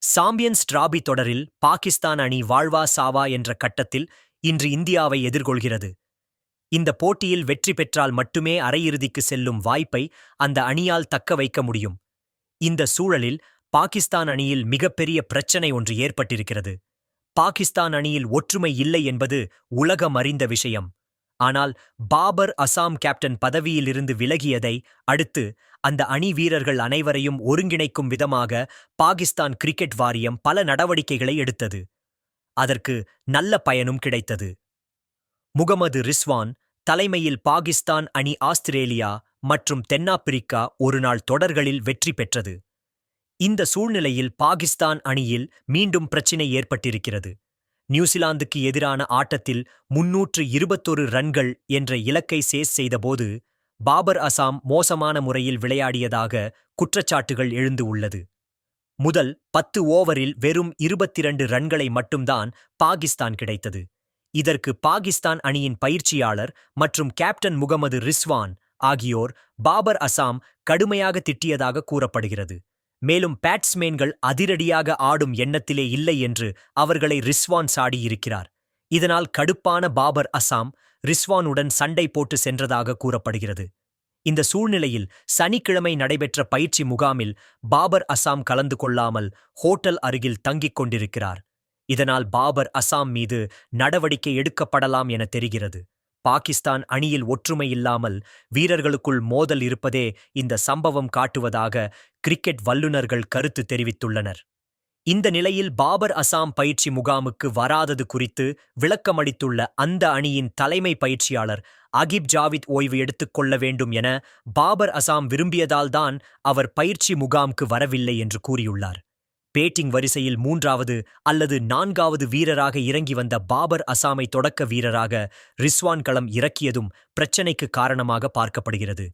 Champions trophy தொடரில் பாகிஸ்தான் அணி வாழ்வா சாவா என்ற கட்டத்தில் இன்று இந்தியாவை எதிர்கொள்கிறது. இந்த போட்டியில் வெற்றி பெற்றால் மட்டுமே அரையிறுதிக்கு செல்லும் வாய்ப்பை அந்த அணியால் தக்க வைக்க முடியும். இந்த சூழலில் பாகிஸ்தான் அணியில் மிகப்பெரிய பிரச்சனை ஒன்று ஏற்பட்டிருக்கிறது. பாகிஸ்தான் அணியில் ஒற்றுமை இல்லை என்பது உலகம் அறிந்த விஷயம். ஆனால் பாபர் அசாம் கேப்டன் பதவியிலிருந்து விலகியதை அடுத்து அந்த அணி வீரர்கள் அனைவரையும் ஒருங்கிணைக்கும் விதமாக பாகிஸ்தான் கிரிக்கெட் வாரியம் பல நடவடிக்கைகளை எடுத்தது. அதற்கு நல்ல பயனும் கிடைத்தது. முகமது ரிஸ்வான் தலைமையில் பாகிஸ்தான் அணி ஆஸ்திரேலியா மற்றும் தென்னாப்பிரிக்கா ஒருநாள் தொடர்களில் வெற்றி பெற்றது. இந்த சூழ்நிலையில் பாகிஸ்தான் அணியில் மீண்டும் பிரச்சினை ஏற்பட்டிருக்கிறது. நியூசிலாந்துக்கு எதிரான ஆட்டத்தில் 321 ரன்கள் என்ற இலக்கை சேஸ் செய்தபோது பாபர் அசாம் மோசமான முறையில் விளையாடியதாக குற்றச்சாட்டுகள் எழுந்து உள்ளது. முதல் 10 ஓவரில் வெறும் 22 ரன்களை மட்டும்தான் பாகிஸ்தான் கிடைத்தது. இதற்கு பாகிஸ்தான் அணியின் பயிற்சியாளர் மற்றும் கேப்டன் முகமது ரிஸ்வான் ஆகியோர் பாபர் அசாம் கடுமையாக திட்டியதாக கூறப்படுகிறது. மேலும் பேட்ஸ்மேன்கள் அதிரடியாக ஆடும் எண்ணத்திலே இல்லை என்று அவர்களை ரிஸ்வான் சாடியிருக்கிறார். இதனால் கடுப்பான பாபர் அசாம் ரிஸ்வானுடன் சண்டை போட்டு சென்றதாக கூறப்படுகிறது. இந்த சூழ்நிலையில் சனிக்கிழமை நடைபெற்ற பயிற்சி முகாமில் பாபர் அசாம் கலந்து கொள்ளாமல் ஹோட்டல் அருகில் தங்கிக் கொண்டிருக்கிறார். இதனால் பாபர் அசாம் மீது நடவடிக்கை எடுக்கப்படலாம் என தெரிகிறது. பாகிஸ்தான் அணியில் ஒற்றுமை இல்லாமல் வீரர்களுக்குள் மோதல் இருப்பதே இந்த சம்பவம் காட்டுவதாக கிரிக்கெட் வல்லுநர்கள் கருத்து தெரிவித்துள்ளனர். இந்த நிலையில் பாபர் அசாம் பயிற்சி முகாமுக்கு வராதது குறித்து விளக்கமளித்துள்ள அந்த அணியின் தலைமை பயிற்சியாளர் அகிப் ஜாவித் ஓய்வு எடுத்துக்கொள்ள வேண்டும் என பாபர் அசாம் விரும்பியதால்தான் அவர் பயிற்சி முகாமுக்கு வரவில்லை என்று கூறியுள்ளார். பேட்டிங் வரிசையில் 3வது அல்லது 4வது வீரராக இறங்கி வந்த பாபர் அசாமை தொடக்க வீரராக ரிஸ்வான் களம் இறக்கியதும் பிரச்சினைக்கு காரணமாக பார்க்கப்படுகிறது.